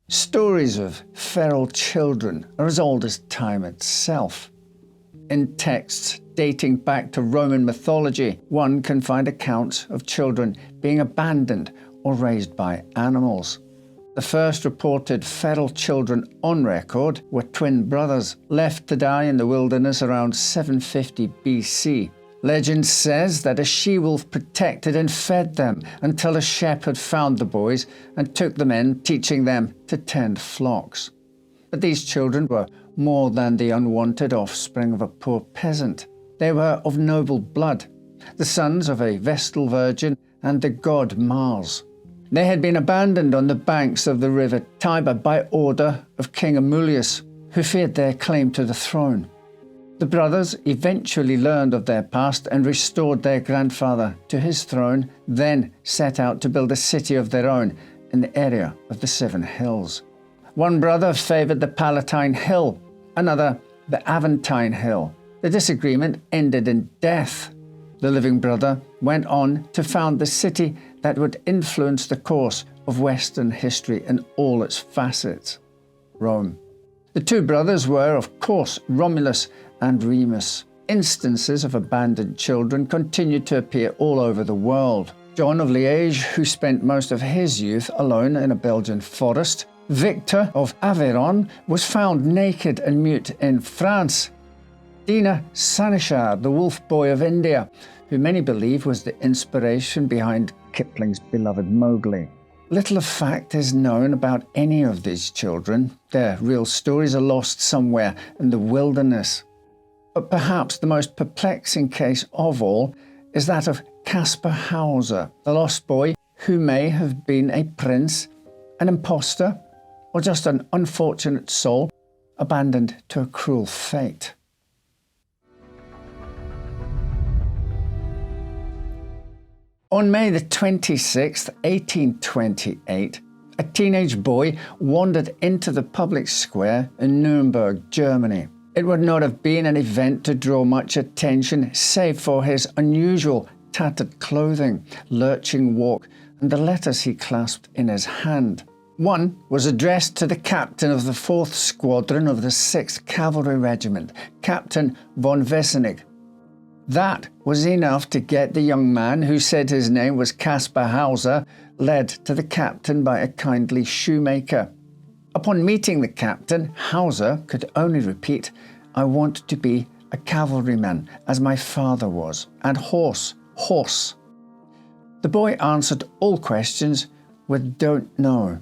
Stories of feral children are as old as time itself. In texts dating back to Roman mythology, one can find accounts of children being abandoned or raised by animals. The first reported feral children on record were twin brothers, left to die in the wilderness around 750 BC. Legend says that a she-wolf protected and fed them until a shepherd found the boys and took them in, teaching them to tend flocks. But these children were more than the unwanted offspring of a poor peasant. They were of noble blood, the sons of a Vestal virgin and the god Mars. They had been abandoned on the banks of the river Tiber by order of King Amulius, who feared their claim to the throne. The brothers eventually learned of their past and restored their grandfather to his throne, then set out to build a city of their own in the area of the Seven Hills. One brother favoured the Palatine Hill, another the Aventine Hill. The disagreement ended in death. The living brother went on to found the city that would influence the course of Western history in all its facets, Rome. The two brothers were, of course, Romulus and Remus. Instances of abandoned children continued to appear all over the world. John of Liège, who spent most of his youth alone in a Belgian forest. Victor of Aveyron was found naked and mute in France. Dina Sanichar, the wolf boy of India, who many believe was the inspiration behind Kipling's beloved Mowgli. Little of fact is known about any of these children. Their real stories are lost somewhere in the wilderness. But perhaps the most perplexing case of all is that of Kaspar Hauser, the lost boy who may have been a prince, an impostor, or just an unfortunate soul abandoned to a cruel fate. On May the 26th, 1828, a teenage boy wandered into the public square in Nuremberg, Germany. It would not have been an event to draw much attention, save for his unusual tattered clothing, lurching walk, and the letters he clasped in his hand. One was addressed to the captain of the 4th Squadron of the 6th Cavalry Regiment, Captain von Wessenig. That was enough to get the young man, who said his name was Kaspar Hauser, led to the captain by a kindly shoemaker. Upon meeting the captain, Hauser could only repeat, "I want to be a cavalryman, as my father was, and horse, horse." The boy answered all questions with "don't know."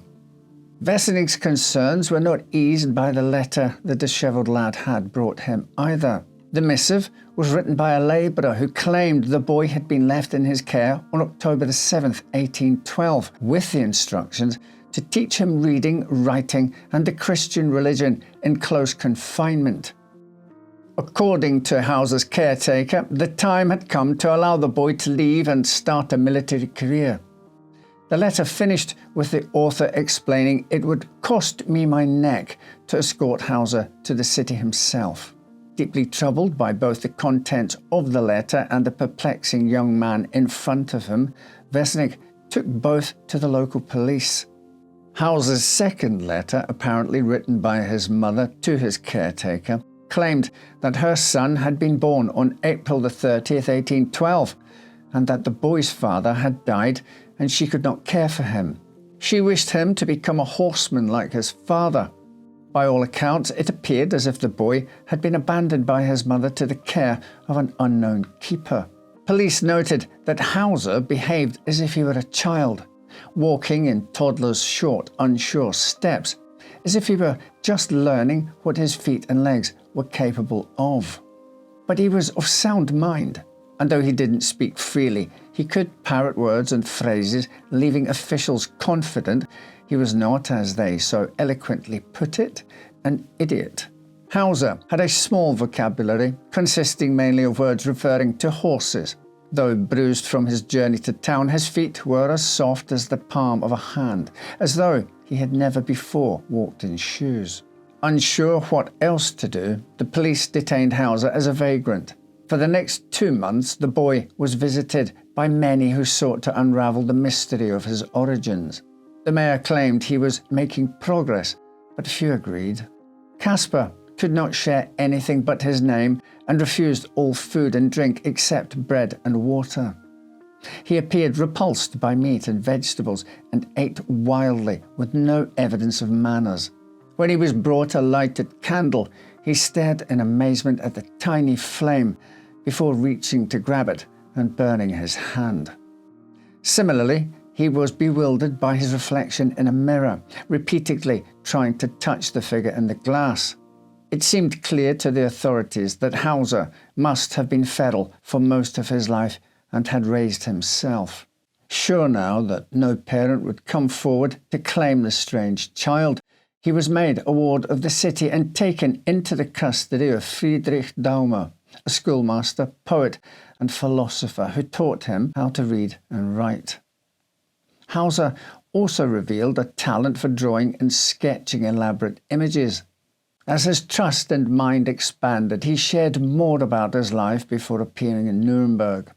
Wessenig's concerns were not eased by the letter the dishevelled lad had brought him either. The missive was written by a labourer who claimed the boy had been left in his care on October the 7th, 1812, with the instructions to teach him reading, writing, and the Christian religion in close confinement. According to Hauser's caretaker, the time had come to allow the boy to leave and start a military career. The letter finished with the author explaining it would cost me my neck to escort Hauser to the city himself. Deeply troubled by both the contents of the letter and the perplexing young man in front of him, Wessenig took both to the local police. Hauser's second letter, apparently written by his mother to his caretaker, claimed that her son had been born on April the 30th, 1812, and that the boy's father had died and she could not care for him. She wished him to become a horseman like his father. By all accounts, it appeared as if the boy had been abandoned by his mother to the care of an unknown keeper. Police noted that Hauser behaved as if he were a child, walking in toddler's short, unsure steps, as if he were just learning what his feet and legs were capable of. But he was of sound mind, and though he didn't speak freely, he could parrot words and phrases, leaving officials confident he was not, as they so eloquently put it, an idiot. Hauser had a small vocabulary, consisting mainly of words referring to horses. Though bruised from his journey to town, his feet were as soft as the palm of a hand, as though he had never before walked in shoes. Unsure what else to do, the police detained Hauser as a vagrant. For the next 2 months, the boy was visited by many who sought to unravel the mystery of his origins. The mayor claimed he was making progress, but few agreed. Kaspar could not share anything but his name and refused all food and drink except bread and water. He appeared repulsed by meat and vegetables and ate wildly with no evidence of manners. When he was brought a lighted candle, he stared in amazement at the tiny flame before reaching to grab it and burning his hand. Similarly, he was bewildered by his reflection in a mirror, repeatedly trying to touch the figure in the glass. It seemed clear to the authorities that Hauser must have been feral for most of his life and had raised himself. Sure now that no parent would come forward to claim the strange child, he was made a ward of the city and taken into the custody of Friedrich Daumer, a schoolmaster, poet and philosopher who taught him how to read and write. Hauser also revealed a talent for drawing and sketching elaborate images. As his trust and mind expanded, he shared more about his life before appearing in Nuremberg.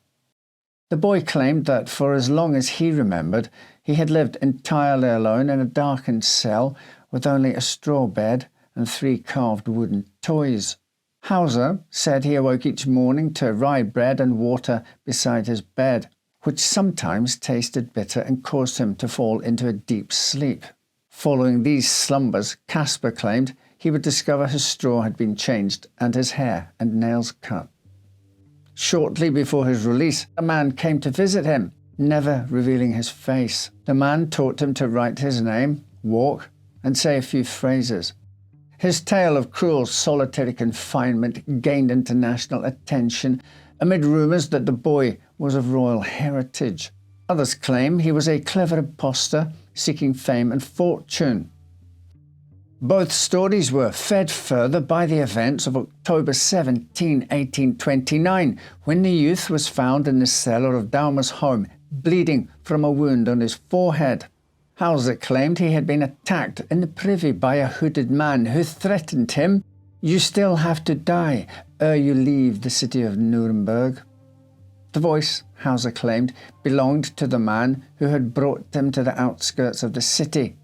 The boy claimed that for as long as he remembered, he had lived entirely alone in a darkened cell with only a straw bed and 3 carved wooden toys. Hauser said he awoke each morning to rye bread and water beside his bed, which sometimes tasted bitter and caused him to fall into a deep sleep. Following these slumbers, Kaspar claimed he would discover his straw had been changed and his hair and nails cut. Shortly before his release, a man came to visit him, never revealing his face. The man taught him to write his name, walk, and say a few phrases. His tale of cruel solitary confinement gained international attention amid rumours that the boy was of royal heritage. Others claim he was a clever impostor seeking fame and fortune. Both stories were fed further by the events of October 17, 1829, when the youth was found in the cellar of Daumer's home, bleeding from a wound on his forehead. Hauser claimed he had been attacked in the privy by a hooded man who threatened him, "You still have to die ere you leave the city of Nuremberg." The voice, Hauser claimed, belonged to the man who had brought him to the outskirts of the city.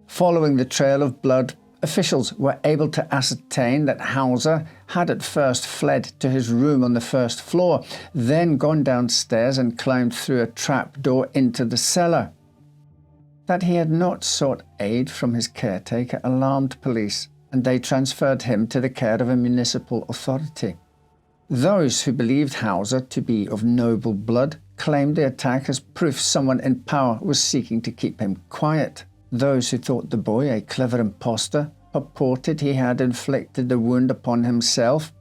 Following the trail of blood, officials were able to ascertain that Hauser had at first fled to his room on the first floor, then gone downstairs and climbed through a trap door into the cellar. That he had not sought aid from his caretaker alarmed police, and they transferred him to the care of a municipal authority. Those who believed Hauser to be of noble blood claimed the attack as proof someone in power was seeking to keep him quiet. Those who thought the boy a clever impostor purported he had inflicted the wound upon himself,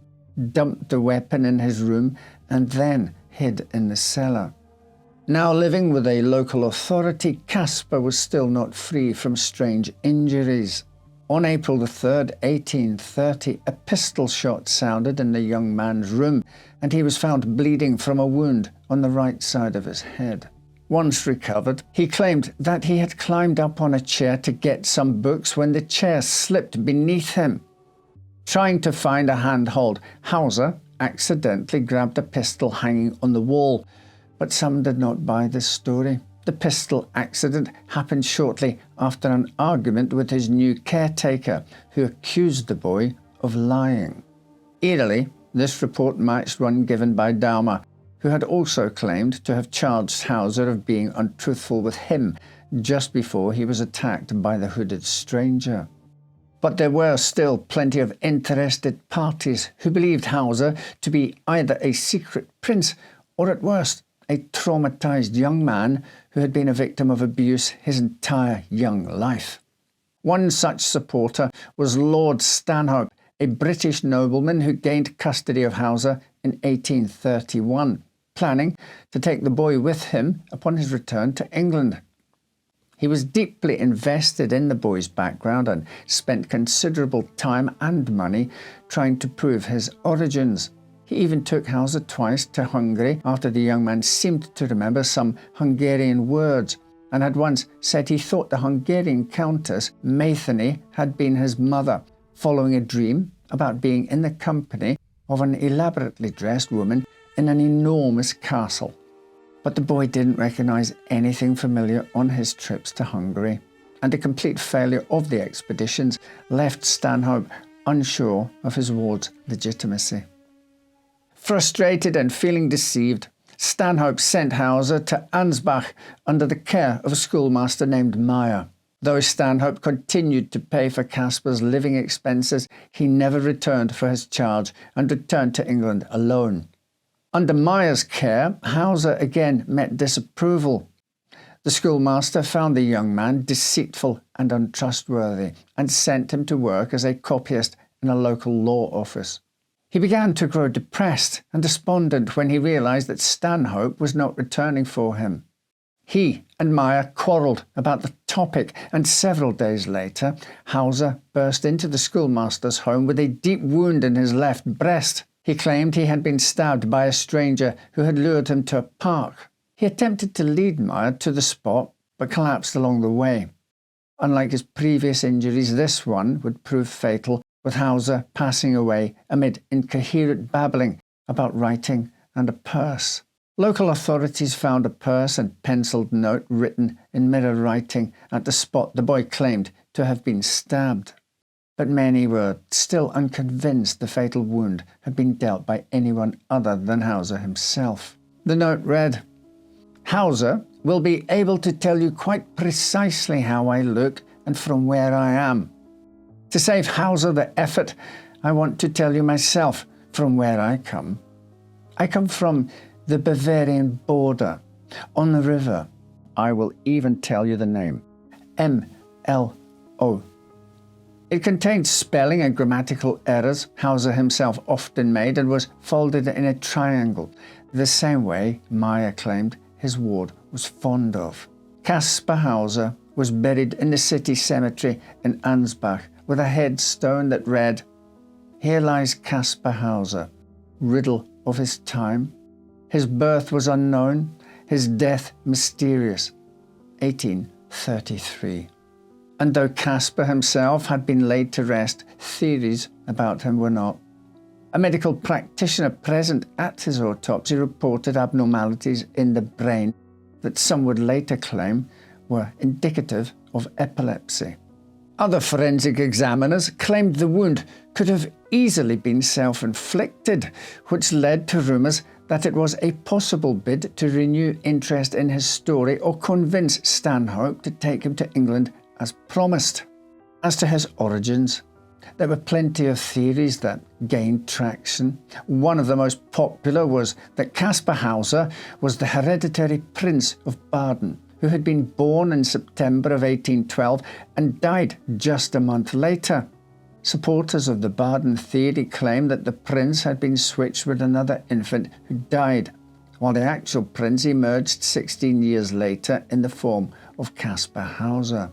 dumped the weapon in his room, and then hid in the cellar. Now living with a local authority, Kaspar was still not free from strange injuries. On April 3rd, 1830, a pistol shot sounded in the young man's room, and he was found bleeding from a wound on the right side of his head. Once recovered, he claimed that he had climbed up on a chair to get some books when the chair slipped beneath him. Trying to find a handhold, Hauser accidentally grabbed a pistol hanging on the wall, but some did not buy this story. The pistol accident happened shortly after an argument with his new caretaker, who accused the boy of lying. Eerily, this report matched one given by Daumer, who had also claimed to have charged Hauser of being untruthful with him just before he was attacked by the hooded stranger. But there were still plenty of interested parties who believed Hauser to be either a secret prince or at worst a traumatized young man who had been a victim of abuse his entire young life. One such supporter was Lord Stanhope, a British nobleman who gained custody of Hauser in 1831, planning to take the boy with him upon his return to England. He was deeply invested in the boy's background and spent considerable time and money trying to prove his origins. He even took Hauser twice to Hungary after the young man seemed to remember some Hungarian words, and had once said he thought the Hungarian Countess Matheny had been his mother, following a dream about being in the company of an elaborately dressed woman in an enormous castle. But the boy didn't recognize anything familiar on his trips to Hungary, and a complete failure of the expeditions left Stanhope unsure of his ward's legitimacy. Frustrated and feeling deceived, Stanhope sent Hauser to Ansbach under the care of a schoolmaster named Meyer. Though Stanhope continued to pay for Kaspar's living expenses, he never returned for his charge and returned to England alone. Under Meyer's care, Hauser again met disapproval. The schoolmaster found the young man deceitful and untrustworthy and sent him to work as a copyist in a local law office. He began to grow depressed and despondent when he realized that Stanhope was not returning for him. He and Meyer quarreled about the topic, and several days later, Hauser burst into the schoolmaster's home with a deep wound in his left breast. He claimed he had been stabbed by a stranger who had lured him to a park. He attempted to lead Meyer to the spot, but collapsed along the way. Unlike his previous injuries, this one would prove fatal, with Hauser passing away amid incoherent babbling about writing and a purse. Local authorities found a purse and penciled note written in mirror writing at the spot the boy claimed to have been stabbed. But many were still unconvinced the fatal wound had been dealt by anyone other than Hauser himself. The note read, "Hauser will be able to tell you quite precisely how I look and from where I am. To save Hauser the effort, I want to tell you myself from where I come. I come from the Bavarian border, on the river. I will even tell you the name, M-L-O. It contained spelling and grammatical errors Hauser himself often made and was folded in a triangle, the same way Meyer claimed his ward was fond of. Kaspar Hauser was buried in the city cemetery in Ansbach with a headstone that read, "Here lies Kaspar Hauser, riddle of his time. His birth was unknown, his death mysterious, 1833. And though Kaspar himself had been laid to rest, theories about him were not. A medical practitioner present at his autopsy reported abnormalities in the brain that some would later claim were indicative of epilepsy. Other forensic examiners claimed the wound could have easily been self-inflicted, which led to rumours that it was a possible bid to renew interest in his story or convince Stanhope to take him to England as promised. As to his origins, there were plenty of theories that gained traction. One of the most popular was that Kaspar Hauser was the hereditary Prince of Baden, who had been born in September of 1812 and died just a month later. Supporters of the Baden theory claim that the prince had been switched with another infant who died, while the actual prince emerged 16 years later in the form of Kaspar Hauser.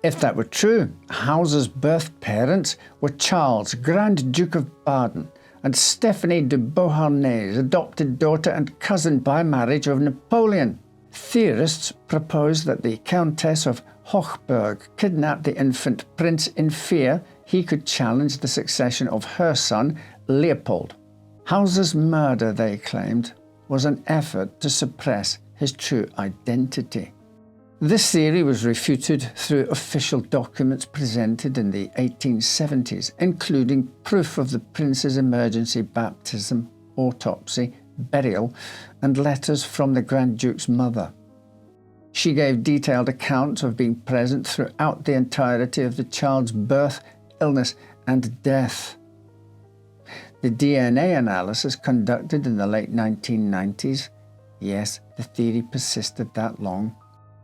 If that were true, Hauser's birth parents were Charles, Grand Duke of Baden, and Stephanie de Beauharnais, adopted daughter and cousin by marriage of Napoleon. Theorists propose that the Countess of Hochberg kidnapped the infant prince in fear he could challenge the succession of her son, Leopold. Hauser's murder, they claimed, was an effort to suppress his true identity. This theory was refuted through official documents presented in the 1870s, including proof of the prince's emergency baptism, autopsy, burial, and letters from the Grand Duke's mother. She gave detailed accounts of being present throughout the entirety of the child's birth, illness, and death. The DNA analysis conducted in the late 1990s, yes, the theory persisted that long,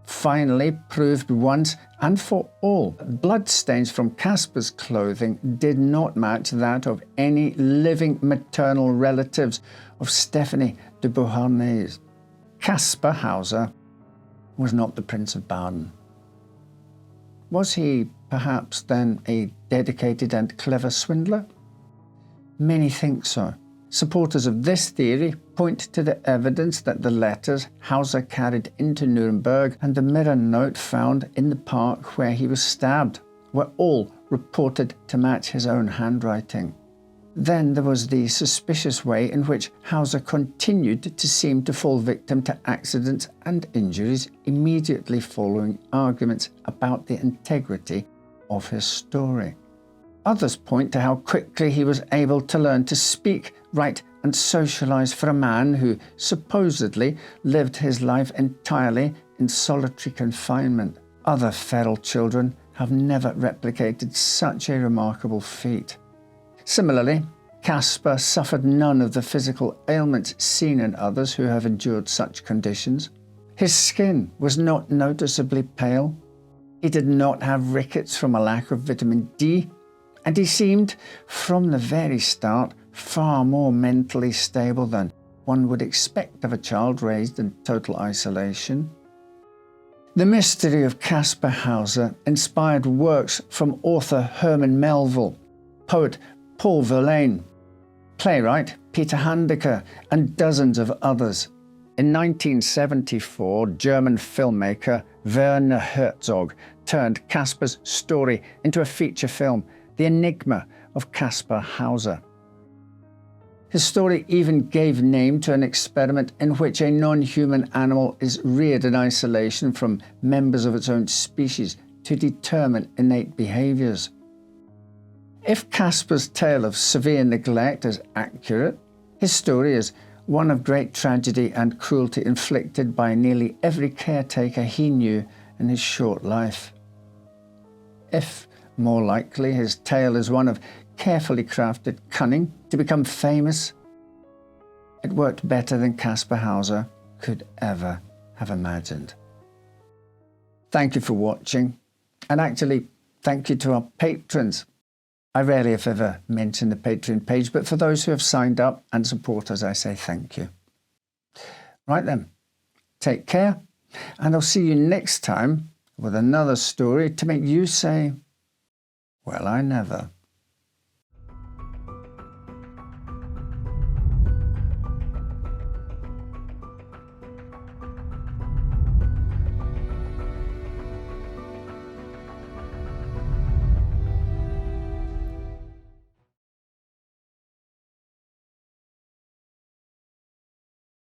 finally proved once and for all that bloodstains from Kaspar's clothing did not match that of any living maternal relatives of Stephanie de Beauharnais. Kaspar Hauser was not the Prince of Baden. Was he perhaps then a dedicated and clever swindler? Many think so. Supporters of this theory point to the evidence that the letters Hauser carried into Nuremberg and the mirror note found in the park where he was stabbed were all reported to match his own handwriting. Then there was the suspicious way in which Hauser continued to seem to fall victim to accidents and injuries immediately following arguments about the integrity of his story. Others point to how quickly he was able to learn to speak, write and socialise for a man who supposedly lived his life entirely in solitary confinement. Other feral children have never replicated such a remarkable feat. Similarly, Kaspar suffered none of the physical ailments seen in others who have endured such conditions. His skin was not noticeably pale. He did not have rickets from a lack of vitamin D, and he seemed, from the very start, far more mentally stable than one would expect of a child raised in total isolation. The mystery of Kaspar Hauser inspired works from author Herman Melville, poet Paul Verlaine, playwright Peter Handke, and dozens of others. In 1974, German filmmaker Werner Herzog turned Kaspar's story into a feature film, The Enigma of Kaspar Hauser. His story even gave name to an experiment in which a non-human animal is reared in isolation from members of its own species to determine innate behaviours. If Kaspar's tale of severe neglect is accurate, his story is one of great tragedy and cruelty inflicted by nearly every caretaker he knew in his short life. If, more likely, his tale is one of carefully crafted cunning to become famous, it worked better than Kaspar Hauser could ever have imagined. Thank you for watching, and actually thank you to our patrons. I rarely, if ever, mention the Patreon page, but for those who have signed up and support us, I say thank you. Right then, take care, and I'll see you next time with another story to make you say, well, I never.